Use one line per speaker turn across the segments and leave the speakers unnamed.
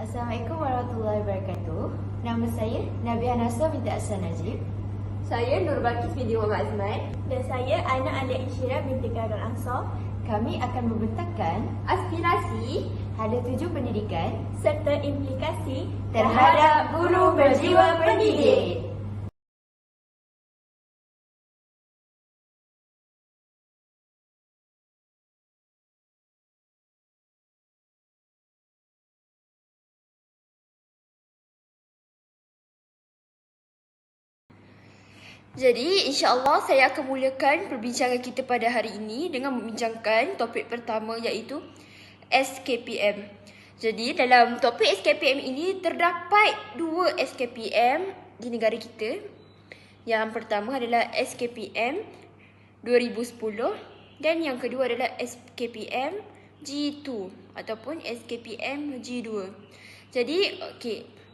Assalamualaikum warahmatullahi wabarakatuh. Nama saya Nabiha Nasr binti Ahsan Najib.
Saya Nur Balkis binti Muhammad Azman.
Dan saya Ana Alia Insyirah binti Khairul Ansar.
Kami akan membentangkan
Aspirasi
hala tuju pendidikan
Serta implikasi
terhadap guru berjiwa pendidik.
Jadi, insya-Allah saya akan mulakan perbincangan kita pada hari ini dengan membincangkan topik pertama iaitu SKPM. Jadi, dalam topik SKPM ini terdapat dua SKPM di negara kita. Yang pertama adalah SKPM 2010 dan yang kedua adalah SKPM G2 ataupun SKPM G2. Jadi,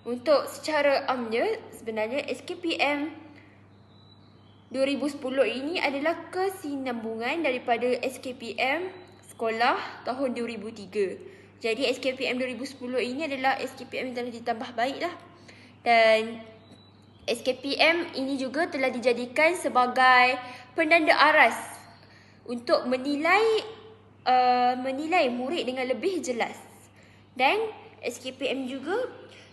untuk secara amnya sebenarnya SKPM 2010 ini adalah kesinambungan daripada SKPM sekolah tahun 2003. Jadi SKPM 2010 ini adalah SKPM yang telah ditambah baiklah. Dan SKPM ini juga telah dijadikan sebagai penanda aras untuk menilai murid dengan lebih jelas. Dan SKPM juga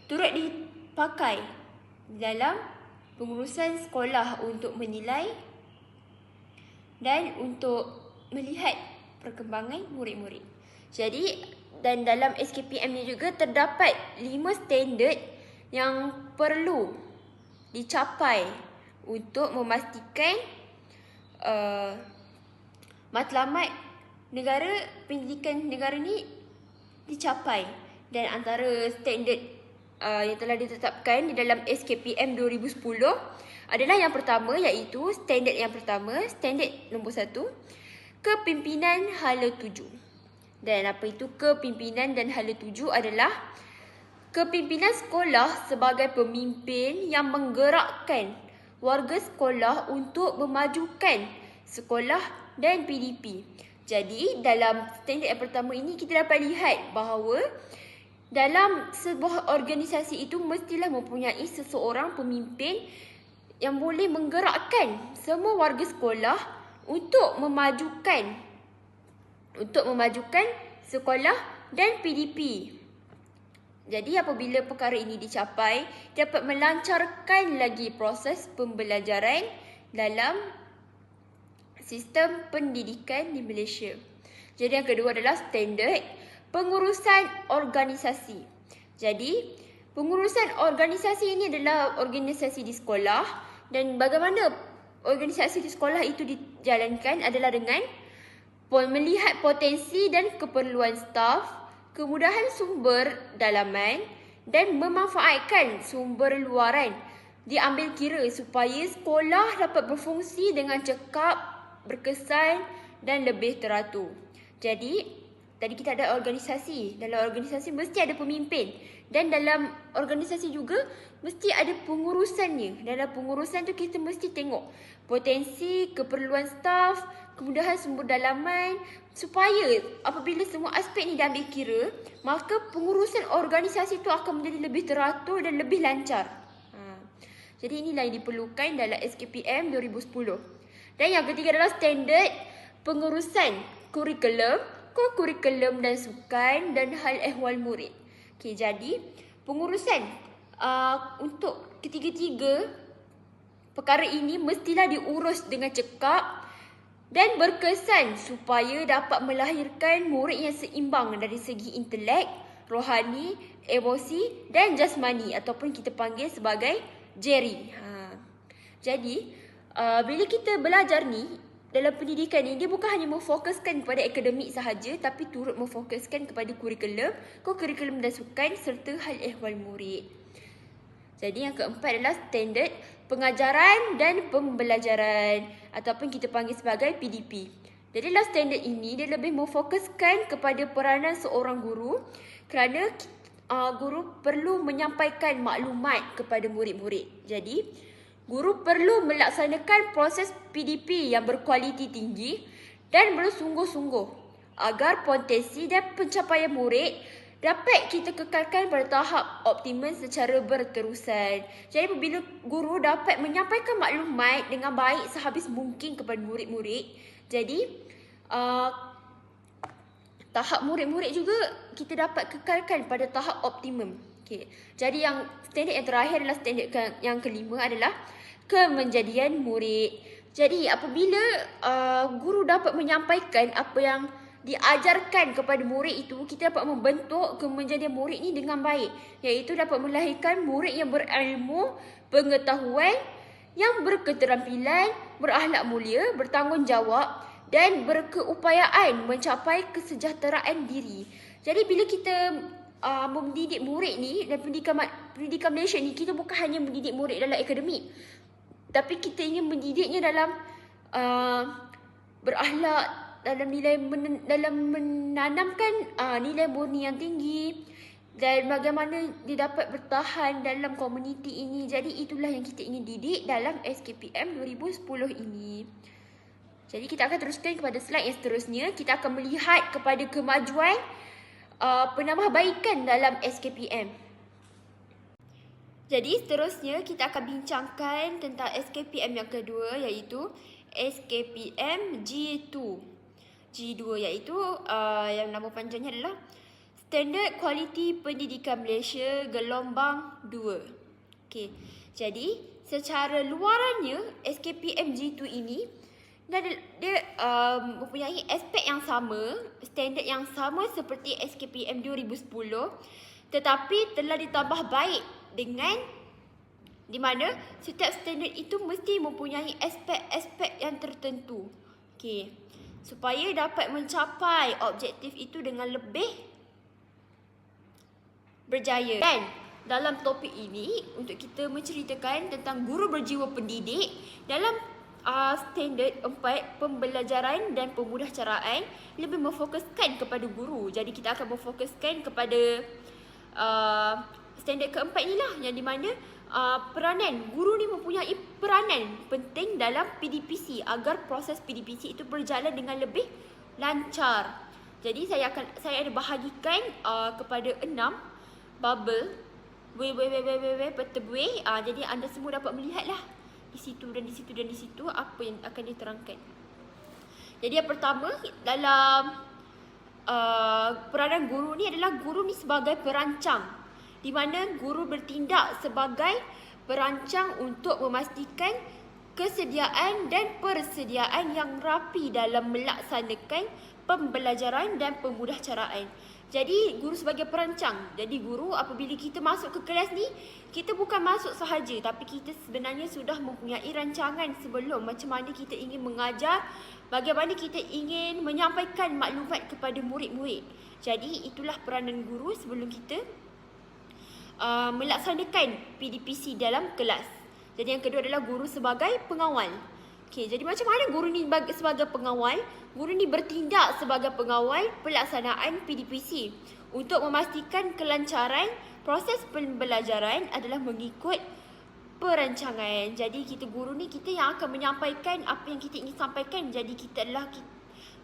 turut dipakai dalam pengurusan sekolah untuk menilai dan untuk melihat perkembangan murid-murid. Jadi, dan dalam SKPM ni juga terdapat 5 standard yang perlu dicapai untuk memastikan matlamat negara, pendidikan negara ni dicapai. Dan antara standard yang telah ditetapkan di dalam SKPM 2010 adalah yang pertama iaitu standard yang pertama, standard nombor 1, kepimpinan hala tuju. Dan apa itu kepimpinan dan hala tuju adalah kepimpinan sekolah sebagai pemimpin yang menggerakkan warga sekolah untuk memajukan sekolah dan PDP. Jadi dalam standard yang pertama ini kita dapat lihat bahawa dalam sebuah organisasi itu mestilah mempunyai seseorang pemimpin yang boleh menggerakkan semua warga sekolah untuk memajukan sekolah dan PDP. Jadi apabila perkara ini dicapai, dapat melancarkan lagi proses pembelajaran dalam sistem pendidikan di Malaysia. Jadi yang kedua adalah standard pengurusan organisasi. Jadi, pengurusan organisasi ini adalah organisasi di sekolah dan bagaimana organisasi di sekolah itu dijalankan adalah dengan melihat potensi dan keperluan staf, kemudahan sumber dalaman dan memanfaatkan sumber luaran diambil kira supaya sekolah dapat berfungsi dengan cekap, berkesan dan lebih teratur. Jadi, tadi kita ada organisasi. Dalam organisasi mesti ada pemimpin. Dan dalam organisasi juga mesti ada pengurusannya. Dalam pengurusan tu kita mesti tengok potensi, keperluan staf, kemudahan sumber dalaman. Supaya apabila semua aspek ni diambil kira, maka pengurusan organisasi tu akan menjadi lebih teratur dan lebih lancar. Jadi inilah yang diperlukan dalam SKPM 2010. Dan yang ketiga adalah standard pengurusan kurikulum dan sukan dan hal ehwal murid. Jadi pengurusan untuk ketiga-tiga perkara ini mestilah diurus dengan cekap dan berkesan supaya dapat melahirkan murid yang seimbang dari segi intelek, rohani, emosi dan jasmani ataupun kita panggil sebagai JERI. Jadi bila kita belajar ni dalam pendidikan ni, dia bukan hanya memfokuskan kepada akademik sahaja tapi turut memfokuskan kepada kurikulum dan sukan serta hal ehwal murid. Jadi yang keempat adalah standard pengajaran dan pembelajaran ataupun kita panggil sebagai PDP. Jadi dalam standard ini dia lebih memfokuskan kepada peranan seorang guru kerana guru perlu menyampaikan maklumat kepada murid-murid. Jadi guru perlu melaksanakan proses PDP yang berkualiti tinggi dan bersungguh-sungguh agar potensi dan pencapaian murid dapat kita kekalkan pada tahap optimum secara berterusan. Jadi apabila guru dapat menyampaikan maklumat dengan baik sehabis mungkin kepada murid-murid, jadi tahap murid-murid juga kita dapat kekalkan pada tahap optimum. Okay. Jadi yang standard yang terakhir adalah standard yang kelima adalah kemenjadian murid. Jadi apabila guru dapat menyampaikan apa yang diajarkan kepada murid itu, kita dapat membentuk kemenjadian murid ni dengan baik, iaitu dapat melahirkan murid yang berilmu, pengetahuan, yang berketerampilan, berakhlak mulia, bertanggungjawab dan berkeupayaan mencapai kesejahteraan diri. Jadi bila kita mendidik murid ni, dan pendidikan Malaysia ni, kita bukan hanya mendidik murid dalam akademik, tapi kita ingin mendidiknya dalam berakhlak, dalam menanamkan nilai murni yang tinggi, dan bagaimana dia dapat bertahan dalam komuniti ini. Jadi itulah yang kita ingin didik dalam SKPM 2010 ini. Jadi kita akan teruskan kepada slide yang seterusnya. Kita akan melihat kepada kemajuan penambahbaikan dalam SKPM. Jadi seterusnya kita akan bincangkan tentang SKPM yang kedua, iaitu SKPM G2. G2 iaitu yang nama panjangnya adalah Standard Kualiti Pendidikan Malaysia Gelombang 2. Okey. Jadi secara luarannya SKPM G2 ini dia mempunyai aspek yang sama, standard yang sama seperti SKPM 2010, tetapi telah ditambah baik dengan di mana setiap standard itu mesti mempunyai aspek-aspek yang tertentu. Okey. Supaya dapat mencapai objektif itu dengan lebih berjaya. Dan dalam topik ini untuk kita menceritakan tentang guru berjiwa pendidik dalam standard 4 pembelajaran dan pemudahcaraan lebih memfokuskan kepada guru. Jadi kita akan memfokuskan kepada standard keempat inilah, yang di mana peranan guru ni mempunyai peranan penting dalam PDPC agar proses PDPC itu berjalan dengan lebih lancar. Jadi saya ada bahagikan kepada 6 bubble peta buih. Jadi anda semua dapat melihatlah di situ dan di situ dan di situ apa yang akan diterangkan. Jadi yang pertama dalam peranan guru ni adalah guru ni sebagai perancang, di mana guru bertindak sebagai perancang untuk memastikan kesediaan dan persediaan yang rapi dalam melaksanakan pembelajaran dan pemudahcaraan. Jadi guru sebagai perancang. Jadi guru apabila kita masuk ke kelas ni, kita bukan masuk sahaja, tapi kita sebenarnya sudah mempunyai rancangan sebelum macam mana kita ingin mengajar, bagaimana kita ingin menyampaikan maklumat kepada murid-murid. Jadi itulah peranan guru sebelum kita melaksanakan PDPC dalam kelas. Jadi yang kedua adalah guru sebagai pengawal. Okey, jadi macam mana guru ni sebagai pengawal? Guru ni bertindak sebagai pengawal pelaksanaan PDPC untuk memastikan kelancaran proses pembelajaran adalah mengikut perancangan. Jadi kita guru ni, kita yang akan menyampaikan apa yang kita ingin sampaikan. Jadi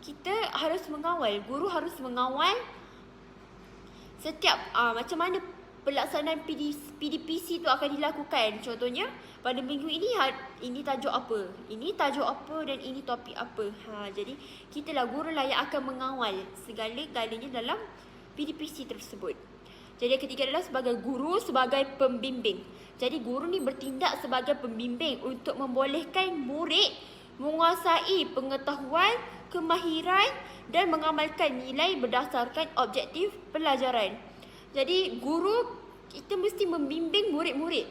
kita harus mengawal. Guru harus mengawal setiap macam mana pelaksanaan PDPC itu akan dilakukan. Contohnya pada minggu ini tajuk apa, ini tajuk apa, dan ini topik apa. Jadi kitalah gurulah yang akan mengawal segala-galanya dalam PDPC tersebut. Jadi yang ketiga adalah sebagai guru sebagai pembimbing. Jadi guru ni bertindak sebagai pembimbing untuk membolehkan murid menguasai pengetahuan, kemahiran dan mengamalkan nilai berdasarkan objektif pelajaran. Jadi guru kita mesti membimbing murid-murid.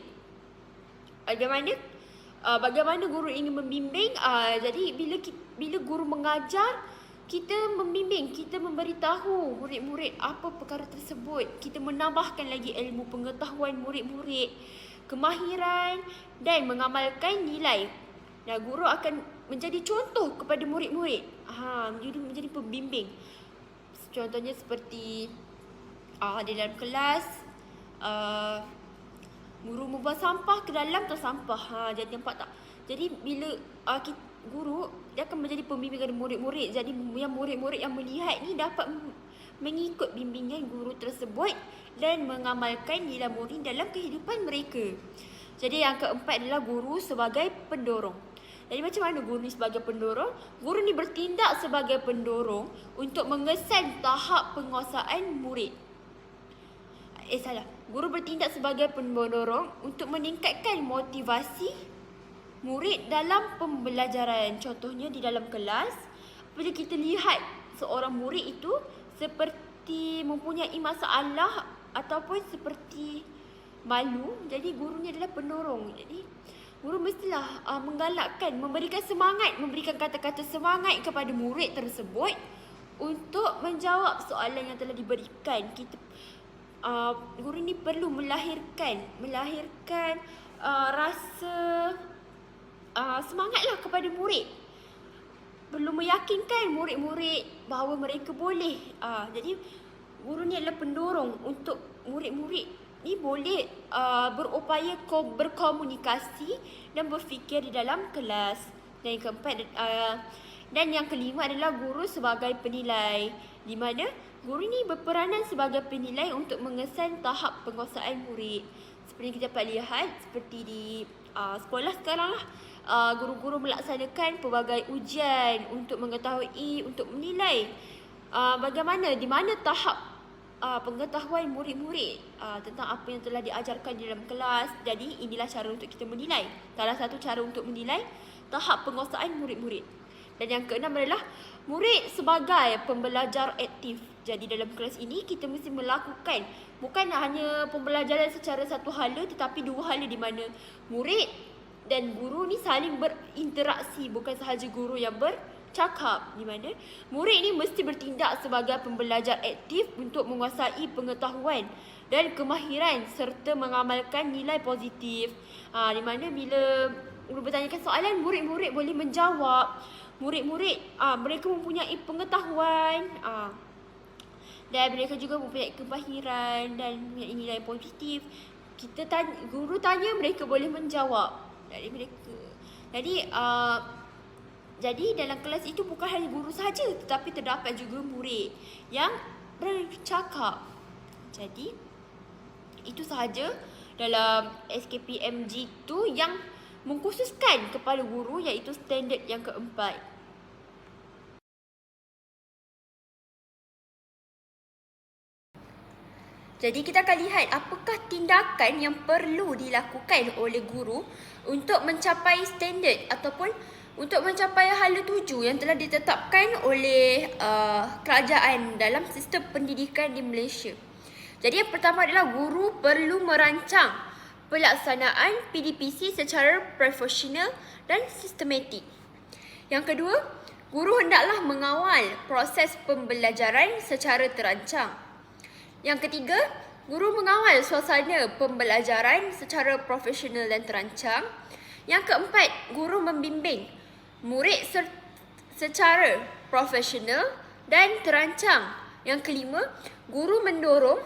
Bagaimana guru ingin membimbing? Jadi bila guru mengajar, kita membimbing, kita memberitahu murid-murid apa perkara tersebut. Kita menambahkan lagi ilmu pengetahuan murid-murid, kemahiran dan mengamalkan nilai. Dan guru akan menjadi contoh kepada murid-murid. Menjadi pembimbing. Contohnya seperti di dalam kelas, guru membuang sampah ke dalam tong sampah. Jadi nampak tak? Jadi bila guru dia akan menjadi pembimbing kepada murid-murid. Jadi yang murid-murid yang melihat ni dapat mengikut bimbingan guru tersebut dan mengamalkan nilai murni dalam kehidupan mereka. Jadi yang keempat adalah guru sebagai pendorong. Jadi macam mana guru ni sebagai pendorong? Guru ni bertindak sebagai pendorong untuk mengesan tahap penguasaan murid. Guru bertindak sebagai pendorong untuk meningkatkan motivasi murid dalam pembelajaran. Contohnya di dalam kelas, bila kita lihat seorang murid itu seperti mempunyai masalah ataupun seperti malu, jadi guru ni adalah pendorong. Jadi guru mestilah menggalakkan, memberikan semangat, memberikan kata-kata semangat kepada murid tersebut untuk menjawab soalan yang telah diberikan. Guru ni perlu melahirkan rasa semangatlah kepada murid. Perlu meyakinkan murid-murid bahawa mereka boleh. Jadi guru ni adalah pendorong untuk murid-murid ni boleh berupaya berkomunikasi dan berfikir di dalam kelas. Dan yang keempat dan yang kelima adalah guru sebagai penilai, di mana guru ni berperanan sebagai penilai untuk mengesan tahap penguasaan murid. Seperti kita dapat lihat, seperti di sekolah sekarang lah, guru-guru melaksanakan pelbagai ujian untuk mengetahui, untuk menilai bagaimana, di mana tahap pengetahuan murid-murid tentang apa yang telah diajarkan di dalam kelas. Jadi inilah cara untuk kita menilai. Salah satu cara untuk menilai tahap penguasaan murid-murid. Dan yang keenam adalah murid sebagai pembelajar aktif. Jadi dalam kelas ini kita mesti melakukan bukan hanya pembelajaran secara satu hala, tetapi dua hala, di mana murid dan guru ni saling berinteraksi, bukan sahaja guru yang bercakap, di mana murid ni mesti bertindak sebagai pembelajar aktif untuk menguasai pengetahuan dan kemahiran serta mengamalkan nilai positif. Di mana bila guru bertanyakan soalan, murid-murid boleh menjawab. Murid-murid mereka mempunyai pengetahuan dan mereka juga mempunyai kemahiran dan mempunyai nilai positif. Guru tanya, mereka boleh menjawab. Jadi dalam kelas itu bukan hanya guru sahaja, tetapi terdapat juga murid yang bercakap. Jadi itu sahaja dalam SKPMG tu yang mengkhususkan kepada guru, iaitu standard yang keempat. Jadi kita akan lihat apakah tindakan yang perlu dilakukan oleh guru untuk mencapai standard ataupun untuk mencapai hala tuju yang telah ditetapkan oleh kerajaan dalam sistem pendidikan di Malaysia. Jadi yang pertama adalah guru perlu merancang pelaksanaan PDPC secara profesional dan sistematik. Yang kedua, guru hendaklah mengawal proses pembelajaran secara terancang. Yang ketiga, guru mengawal suasana pembelajaran secara profesional dan terancang. Yang keempat, guru membimbing murid secara profesional dan terancang. Yang kelima, guru mendorong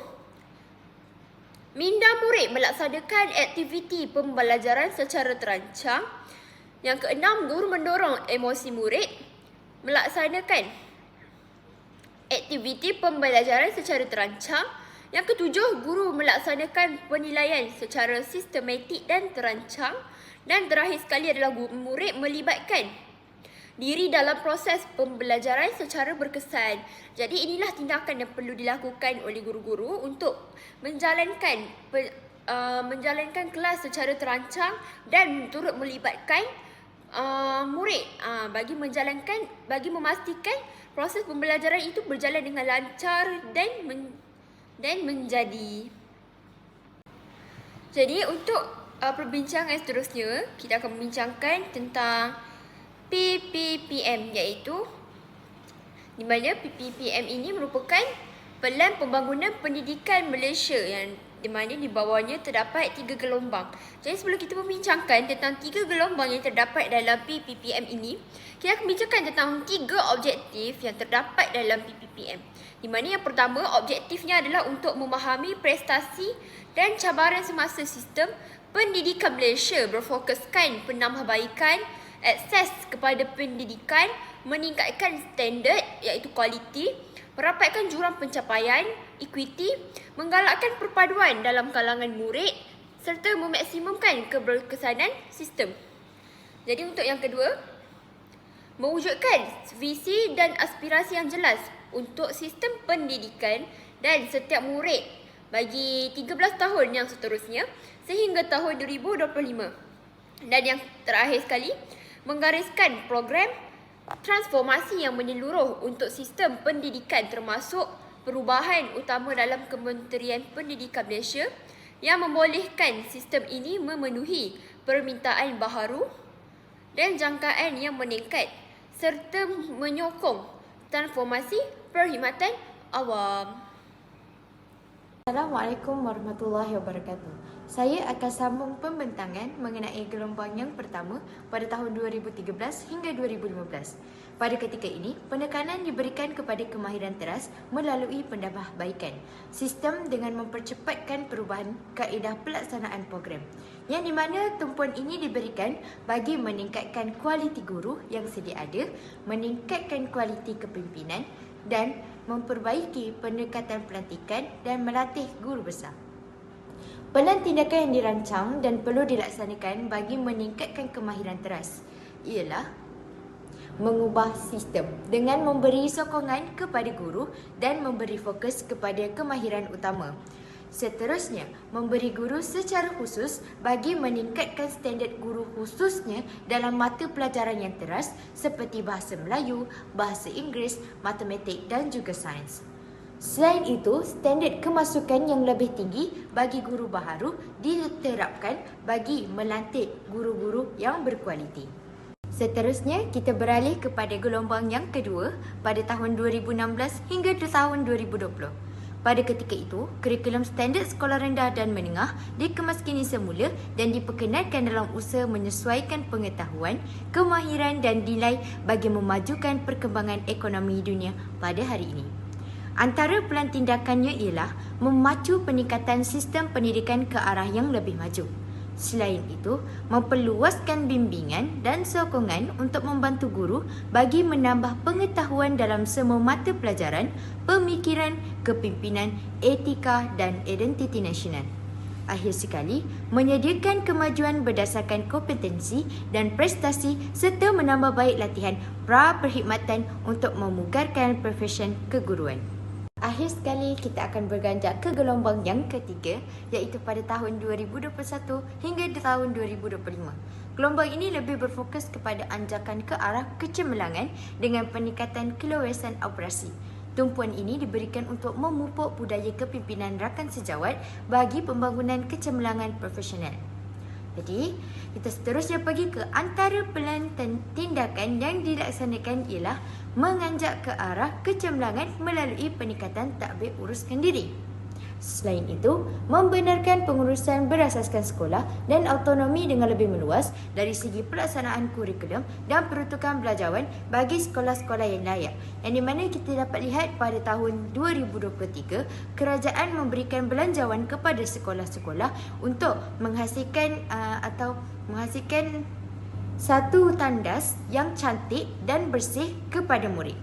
minda murid melaksanakan aktiviti pembelajaran secara terancang. Yang keenam, guru mendorong emosi murid melaksanakan aktiviti pembelajaran secara terancang. Yang ketujuh, guru melaksanakan penilaian secara sistematik dan terancang. Dan terakhir sekali adalah murid melibatkan diri dalam proses pembelajaran secara berkesan. Jadi inilah tindakan yang perlu dilakukan oleh guru-guru untuk menjalankan kelas secara terancang dan turut melibatkan murid bagi memastikan proses pembelajaran itu berjalan dengan lancar dan menjadi. Jadi untuk perbincangan seterusnya, kita akan membincangkan tentang PPPM, iaitu di mana PPPM ini merupakan Pelan Pembangunan Pendidikan Malaysia yang di mana di bawahnya terdapat 3 gelombang. Jadi sebelum kita membincangkan tentang 3 gelombang yang terdapat dalam PPPM ini, kita akan bincangkan tentang 3 objektif yang terdapat dalam PPPM. Di mana yang pertama, objektifnya adalah untuk memahami prestasi dan cabaran semasa sistem pendidikan Malaysia, berfokuskan penambahbaikan akses kepada pendidikan, meningkatkan standard iaitu kualiti, merapatkan jurang pencapaian, equity, menggalakkan perpaduan dalam kalangan murid serta memaksimumkan keberkesanan sistem. Jadi untuk yang kedua, mewujudkan visi dan aspirasi yang jelas untuk sistem pendidikan dan setiap murid bagi 13 tahun yang seterusnya sehingga tahun 2025. Dan yang terakhir sekali, menggariskan program transformasi yang menyeluruh untuk sistem pendidikan termasuk perubahan utama dalam Kementerian Pendidikan Malaysia yang membolehkan sistem ini memenuhi permintaan baharu dan jangkaan yang meningkat serta menyokong transformasi perkhidmatan awam.
Assalamualaikum warahmatullahi wabarakatuh. Saya akan sambung pembentangan mengenai gelombang yang pertama pada tahun 2013 hingga 2015. Pada ketika ini, penekanan diberikan kepada kemahiran teras melalui penambahbaikan sistem dengan mempercepatkan perubahan kaedah pelaksanaan program, yang di mana tumpuan ini diberikan bagi meningkatkan kualiti guru yang sedia ada, meningkatkan kualiti kepimpinan dan memperbaiki pendekatan pelantikan dan melatih guru besar. Pelan tindakan yang dirancang dan perlu dilaksanakan bagi meningkatkan kemahiran teras ialah mengubah sistem dengan memberi sokongan kepada guru dan memberi fokus kepada kemahiran utama. Seterusnya, memberi guru secara khusus bagi meningkatkan standard guru khususnya dalam mata pelajaran yang teras seperti bahasa Melayu, bahasa Inggeris, matematik dan juga sains. Selain itu, standard kemasukan yang lebih tinggi bagi guru baharu diterapkan bagi melantik guru-guru yang berkualiti. Seterusnya, kita beralih kepada gelombang yang kedua pada tahun 2016 hingga tahun 2020. Pada ketika itu, kurikulum standard sekolah rendah dan menengah dikemaskini semula dan diperkenalkan dalam usaha menyesuaikan pengetahuan, kemahiran dan nilai bagi memajukan perkembangan ekonomi dunia pada hari ini. Antara pelan tindakannya ialah memacu peningkatan sistem pendidikan ke arah yang lebih maju. Selain itu, memperluaskan bimbingan dan sokongan untuk membantu guru bagi menambah pengetahuan dalam semua mata pelajaran, pemikiran, kepimpinan, etika dan identiti nasional. Akhir sekali, menyediakan kemajuan berdasarkan kompetensi dan prestasi serta menambah baik latihan pra-perkhidmatan untuk memugarkan profesion keguruan. Akhir sekali, kita akan berganjak ke gelombang yang ketiga iaitu pada tahun 2021 hingga tahun 2025. Gelombang ini lebih berfokus kepada anjakan ke arah kecemerlangan dengan peningkatan keluasan operasi. Tumpuan ini diberikan untuk memupuk budaya kepimpinan rakan sejawat bagi pembangunan kecemerlangan profesional. Jadi, kita seterusnya pergi ke antara pelan tindakan yang dilaksanakan ialah menganjak ke arah kecemerlangan melalui peningkatan tadbir uruskan diri. Selain itu, membenarkan pengurusan berasaskan sekolah dan autonomi dengan lebih meluas dari segi pelaksanaan kurikulum dan peruntukan belajaran bagi sekolah-sekolah yang layak. Yang di mana kita dapat lihat pada tahun 2023, kerajaan memberikan belanjawan kepada sekolah-sekolah untuk menghasilkan satu tandas yang cantik dan bersih kepada murid.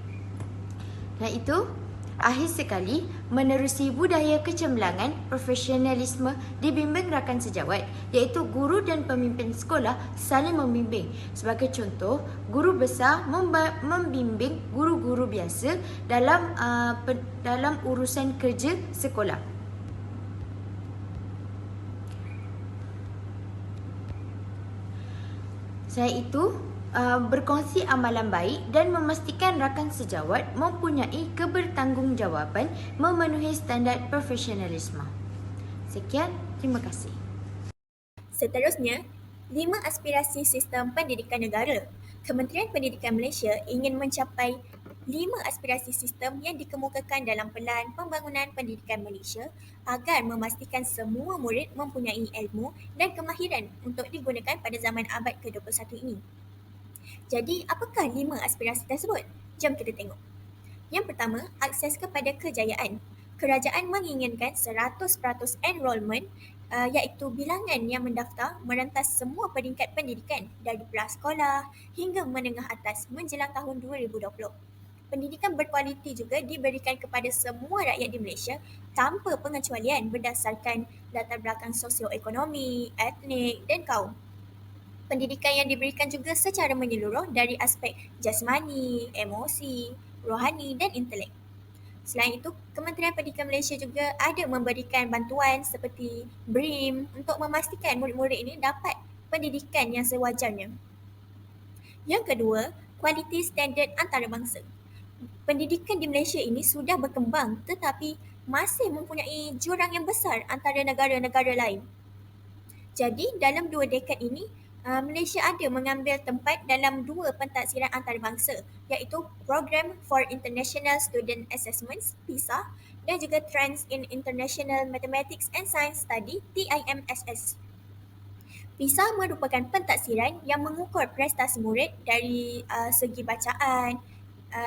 Dan itu akhir sekali, menerusi budaya kecemerlangan profesionalisme dibimbing rakan sejawat iaitu guru dan pemimpin sekolah saling membimbing. Sebagai contoh, guru besar membimbing guru-guru biasa dalam urusan kerja sekolah. Selain itu, berkongsi amalan baik dan memastikan rakan sejawat mempunyai kebertanggungjawaban memenuhi standard profesionalisme. Sekian, terima kasih.
Seterusnya, 5 aspirasi sistem pendidikan negara. Kementerian Pendidikan Malaysia ingin mencapai 5 aspirasi sistem yang dikemukakan dalam Pelan Pembangunan Pendidikan Malaysia agar memastikan semua murid mempunyai ilmu dan kemahiran untuk digunakan pada zaman abad ke-21 ini. Jadi, apakah 5 aspirasi tersebut? Jom kita tengok. Yang pertama, akses kepada kejayaan. Kerajaan menginginkan 100% enrolment iaitu bilangan yang mendaftar merentas semua peringkat pendidikan dari prasekolah hingga menengah atas menjelang tahun 2020. pendidikan berkualiti juga diberikan kepada semua rakyat di Malaysia tanpa pengecualian berdasarkan latar belakang sosioekonomi, etnik dan kaum. Pendidikan yang diberikan juga secara menyeluruh dari aspek jasmani, emosi, rohani dan intelek. Selain itu, Kementerian Pendidikan Malaysia juga ada memberikan bantuan seperti BRIM untuk memastikan murid-murid ini dapat pendidikan yang sewajarnya. Yang kedua, kualiti standard antarabangsa. Pendidikan di Malaysia ini sudah berkembang tetapi masih mempunyai jurang yang besar antara negara-negara lain. Jadi, dalam 2 dekad ini, Malaysia ada mengambil tempat dalam 2 pentaksiran antarabangsa iaitu Program for International Student Assessments PISA dan juga Trends in International Mathematics and Science Study TIMSS. PISA merupakan pentaksiran yang mengukur prestasi murid dari segi bacaan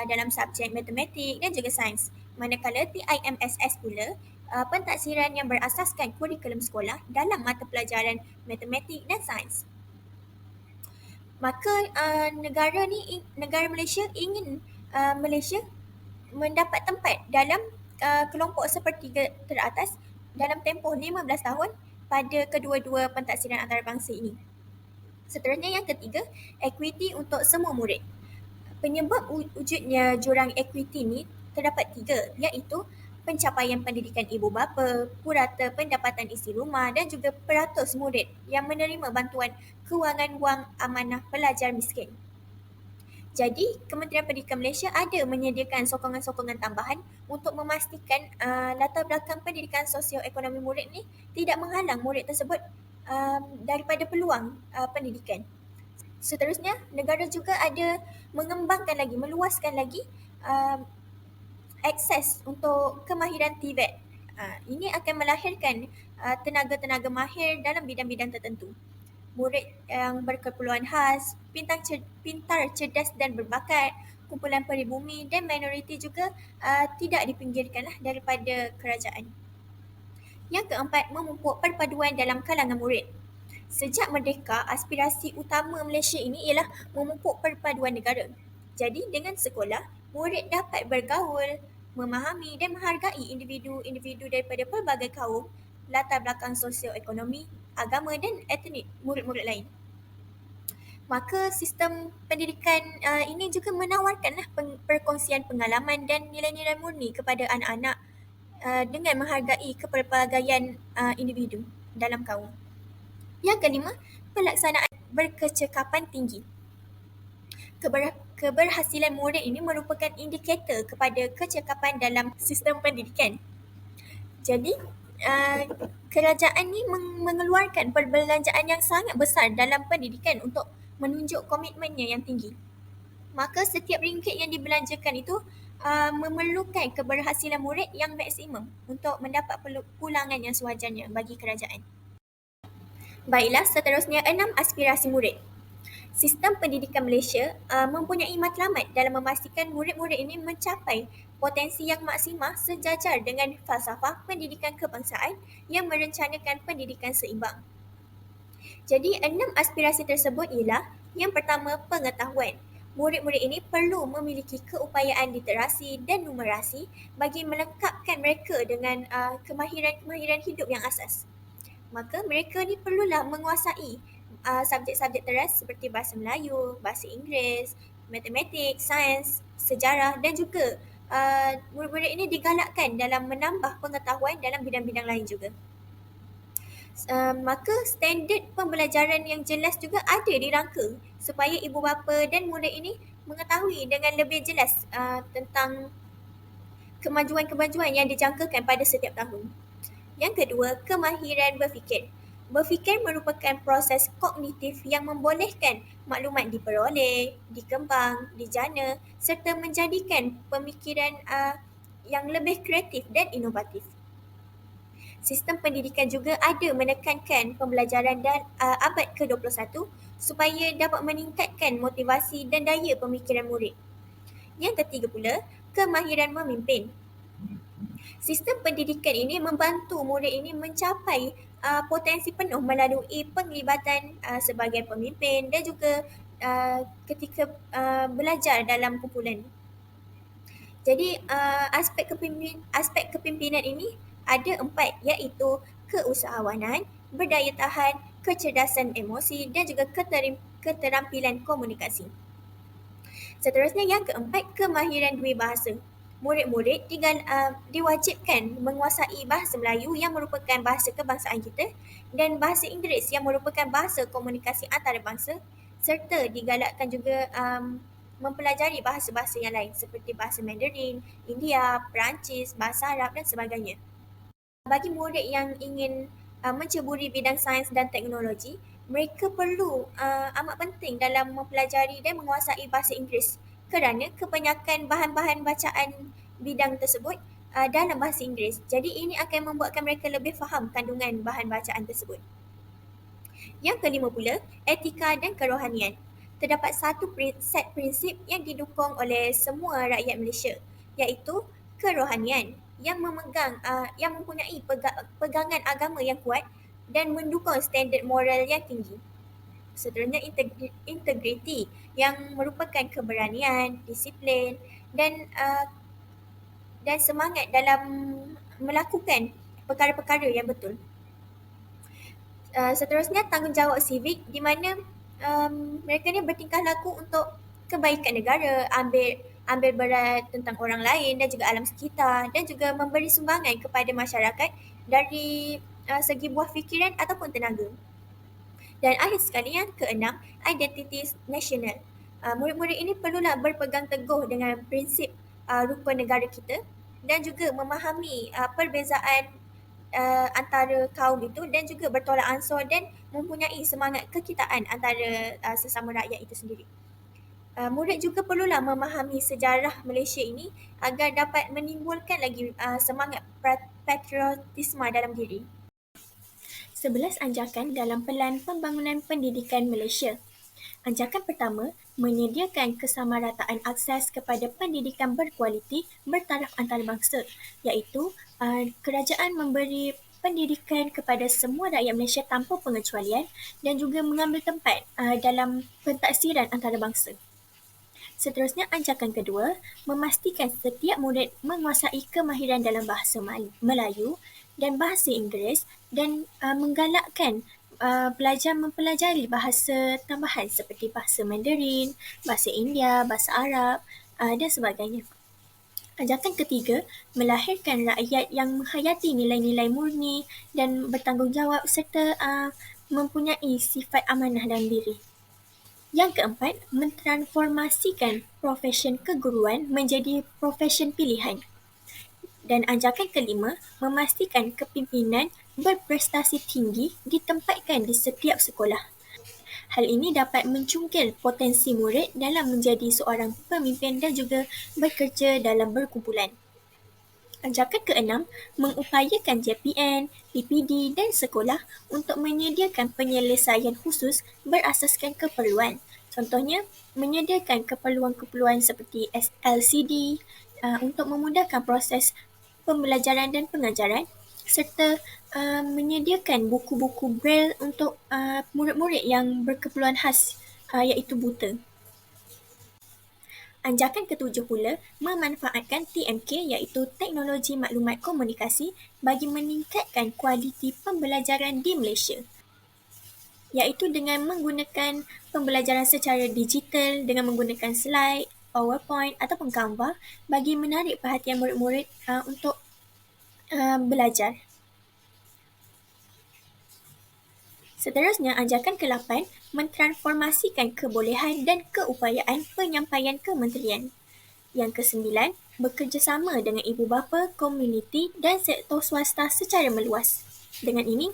dalam subjek matematik dan juga sains. Manakala TIMSS pula pentaksiran yang berasaskan kurikulum sekolah dalam mata pelajaran matematik dan sains. Maka negara Malaysia ingin Malaysia mendapat tempat dalam kelompok sepertiga teratas dalam tempoh 15 tahun pada kedua-dua pentaksiran antarabangsa ini. Seterusnya yang ketiga, equity untuk semua murid. Penyebab wujudnya jurang equity ini terdapat 3 iaitu pencapaian pendidikan ibu bapa, purata pendapatan isi rumah dan juga peratus murid yang menerima bantuan kewangan wang amanah pelajar miskin. Jadi, Kementerian Pendidikan Malaysia ada menyediakan sokongan-sokongan tambahan untuk memastikan latar belakang pendidikan sosioekonomi murid ni tidak menghalang murid tersebut daripada peluang pendidikan. Seterusnya, negara juga ada mengembangkan lagi, meluaskan lagi akses untuk kemahiran TVET. Ini akan melahirkan tenaga-tenaga mahir dalam bidang-bidang tertentu. Murid yang berkeperluan khas, pintar, cerdas dan berbakat, kumpulan peribumi dan minoriti juga tidak dipinggirkanlah daripada kerajaan. Yang keempat, memupuk perpaduan dalam kalangan murid. Sejak merdeka, aspirasi utama Malaysia ini ialah memupuk perpaduan negara. Jadi, dengan sekolah, murid dapat bergaul, memahami dan menghargai individu-individu daripada pelbagai kaum, latar belakang sosioekonomi, agama dan etnik murid-murid lain. Maka sistem pendidikan ini juga menawarkanlah perkongsian pengalaman dan nilai-nilai murni kepada anak-anak dengan menghargai kepelbagaian individu dalam kaum. Yang kelima, pelaksanaan berkecekapan tinggi. Keberhasilan murid ini merupakan indikator kepada kecekapan dalam sistem pendidikan. Jadi, kerajaan ni mengeluarkan perbelanjaan yang sangat besar dalam pendidikan untuk menunjuk komitmennya yang tinggi. Maka setiap ringgit yang dibelanjakan itu memerlukan keberhasilan murid yang maksimum untuk mendapat pulangan yang sewajarnya bagi kerajaan. Baiklah, seterusnya 6 aspirasi murid. Sistem pendidikan Malaysia mempunyai matlamat dalam memastikan murid-murid ini mencapai potensi yang maksimah sejajar dengan falsafah pendidikan kebangsaan yang merencanakan pendidikan seimbang. Jadi, 6 aspirasi tersebut ialah yang pertama, pengetahuan. Murid-murid ini perlu memiliki keupayaan literasi dan numerasi bagi melengkapkan mereka dengan kemahiran hidup yang asas. Maka mereka ni perlulah menguasai subjek-subjek teras seperti bahasa Melayu, bahasa Inggeris, matematik, sains, sejarah dan juga murid-murid ini digalakkan dalam menambah pengetahuan dalam bidang-bidang lain juga. Maka standard pembelajaran yang jelas juga ada dirangka supaya ibu bapa dan murid ini mengetahui dengan lebih jelas tentang kemajuan-kemajuan yang dijangkakan pada setiap tahun. Yang kedua, kemahiran berfikir. Berfikir merupakan proses kognitif yang membolehkan maklumat diperoleh, dikembang, dijana serta menjadikan pemikiran yang lebih kreatif dan inovatif. Sistem pendidikan juga ada menekankan pembelajaran dan abad ke-21 supaya dapat meningkatkan motivasi dan daya pemikiran murid. Yang ketiga pula, kemahiran memimpin. Sistem pendidikan ini membantu murid ini mencapai potensi penuh melalui penglibatan sebagai pemimpin dan juga ketika belajar dalam kumpulan. Jadi aspek kepimpinan ini ada 4, iaitu keusahawanan, berdaya tahan, kecerdasan emosi dan juga keterampilan komunikasi. Seterusnya yang keempat, kemahiran dua bahasa. Murid-murid diwajibkan menguasai bahasa Melayu yang merupakan bahasa kebangsaan kita dan bahasa Inggeris yang merupakan bahasa komunikasi antarabangsa, serta digalakkan juga mempelajari bahasa-bahasa yang lain seperti bahasa Mandarin, India, Perancis, bahasa Arab dan sebagainya. Bagi murid yang ingin menceburi bidang sains dan teknologi, mereka perlu amat penting dalam mempelajari dan menguasai bahasa Inggeris kerana kebanyakan bahan-bahan bacaan bidang tersebut dalam bahasa Inggeris. Jadi ini akan membuatkan mereka lebih faham kandungan bahan bacaan tersebut. Yang kelima pula, etika dan kerohanian. Terdapat satu set prinsip yang didukung oleh semua rakyat Malaysia, iaitu kerohanian yang mempunyai pegangan agama yang kuat dan mendukung standard moral yang tinggi. Seterusnya integriti yang merupakan keberanian, disiplin dan semangat dalam melakukan perkara-perkara yang betul. Seterusnya tanggungjawab sivik di mana mereka ni bertingkah laku untuk kebaikan negara, ambil berat tentang orang lain dan juga alam sekitar dan juga memberi sumbangan kepada masyarakat dari segi buah fikiran ataupun tenaga. Dan akhir sekali yang keenam, identiti nasional. Murid-murid ini perlulah berpegang teguh dengan prinsip rukun negara kita dan juga memahami perbezaan antara kaum itu dan juga bertolak ansur dan mempunyai semangat kekitaan antara sesama rakyat itu sendiri. Murid juga perlulah memahami sejarah Malaysia ini agar dapat menimbulkan lagi semangat patriotisme dalam diri. 11 anjakan dalam Pelan Pembangunan Pendidikan Malaysia. Anjakan pertama, menyediakan kesamarataan akses kepada pendidikan berkualiti bertaraf antarabangsa, iaitu kerajaan memberi pendidikan kepada semua rakyat Malaysia tanpa pengecualian dan juga mengambil tempat dalam pentaksiran antarabangsa. Seterusnya, anjakan kedua, memastikan setiap murid menguasai kemahiran dalam bahasa Melayu dan bahasa Inggeris dan menggalakkan pelajar mempelajari bahasa tambahan seperti bahasa Mandarin, bahasa India, bahasa Arab dan sebagainya. Ajakan ketiga, melahirkan rakyat yang menghayati nilai-nilai murni dan bertanggungjawab serta mempunyai sifat amanah dalam diri. Yang keempat, mentransformasikan profesion keguruan menjadi profesion pilihan. Dan anjakan kelima, memastikan kepimpinan berprestasi tinggi ditempatkan di setiap sekolah. Hal ini dapat mencungkil potensi murid dalam menjadi seorang pemimpin dan juga bekerja dalam berkumpulan. Anjakan keenam, mengupayakan JPN, PPD dan sekolah untuk menyediakan penyelesaian khusus berasaskan keperluan. Contohnya, menyediakan keperluan-keperluan seperti LCD untuk memudahkan proses pembelajaran dan pengajaran serta menyediakan buku-buku braille untuk murid-murid yang berkeperluan khas iaitu buta. Anjakan ketujuh pula, memanfaatkan TMK iaitu Teknologi Maklumat Komunikasi bagi meningkatkan kualiti pembelajaran di Malaysia, iaitu dengan menggunakan pembelajaran secara digital dengan menggunakan slide, PowerPoint ataupun Canva bagi menarik perhatian murid-murid untuk belajar. Seterusnya, anjakan ke-8, mentransformasikan kebolehan dan keupayaan penyampaian kementerian. Yang ke-9, bekerjasama dengan ibu bapa, komuniti dan sektor swasta secara meluas. Dengan ini,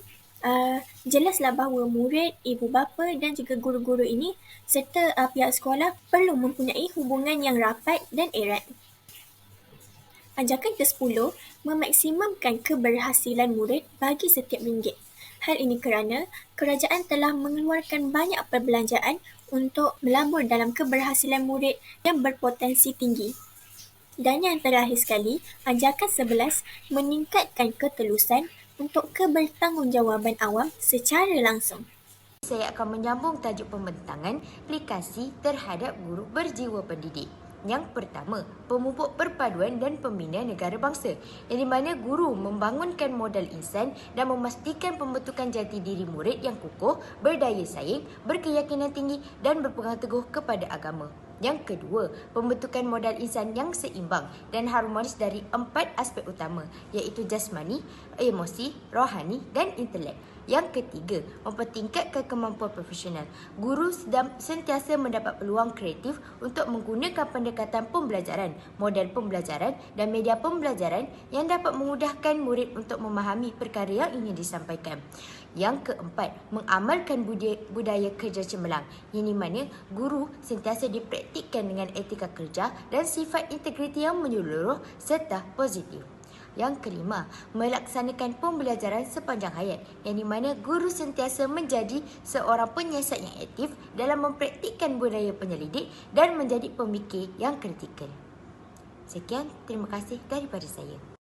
jelaslah bahawa murid, ibu bapa dan juga guru-guru ini serta pihak sekolah perlu mempunyai hubungan yang rapat dan erat. Anjakan ke-10, memaksimumkan keberhasilan murid bagi setiap ringgit. Hal ini kerana kerajaan telah mengeluarkan banyak perbelanjaan untuk melabur dalam keberhasilan murid yang berpotensi tinggi. Dan yang terakhir sekali, anjakan 11, meningkatkan ketelusan untuk kebertanggungjawaban awam secara langsung.
Saya akan menyambung tajuk pembentangan aplikasi terhadap guru berjiwa pendidik. Yang pertama, pemupuk perpaduan dan pembina negara bangsa, yang di mana guru membangunkan modal insan dan memastikan pembentukan jati diri murid yang kukuh, berdaya saing, berkeyakinan tinggi dan berpegang teguh kepada agama. Yang kedua, pembentukan modal insan yang seimbang dan harmonis dari 4 aspek utama, iaitu jasmani, emosi, rohani dan intelek. Yang ketiga, mempertingkatkan kemampuan profesional. Guru sentiasa mendapat peluang kreatif untuk menggunakan pendekatan pembelajaran, model pembelajaran dan media pembelajaran yang dapat memudahkan murid untuk memahami perkara yang ingin disampaikan. Yang keempat, mengamalkan budaya kerja cemerlang, yang di mana guru sentiasa dipraktikkan dengan etika kerja dan sifat integriti yang menyeluruh serta positif. Yang kelima, melaksanakan pembelajaran sepanjang hayat, yang di mana guru sentiasa menjadi seorang penyiasat yang aktif dalam mempraktikkan budaya penyelidik dan menjadi pemikir yang kritikal. Sekian, terima kasih daripada saya.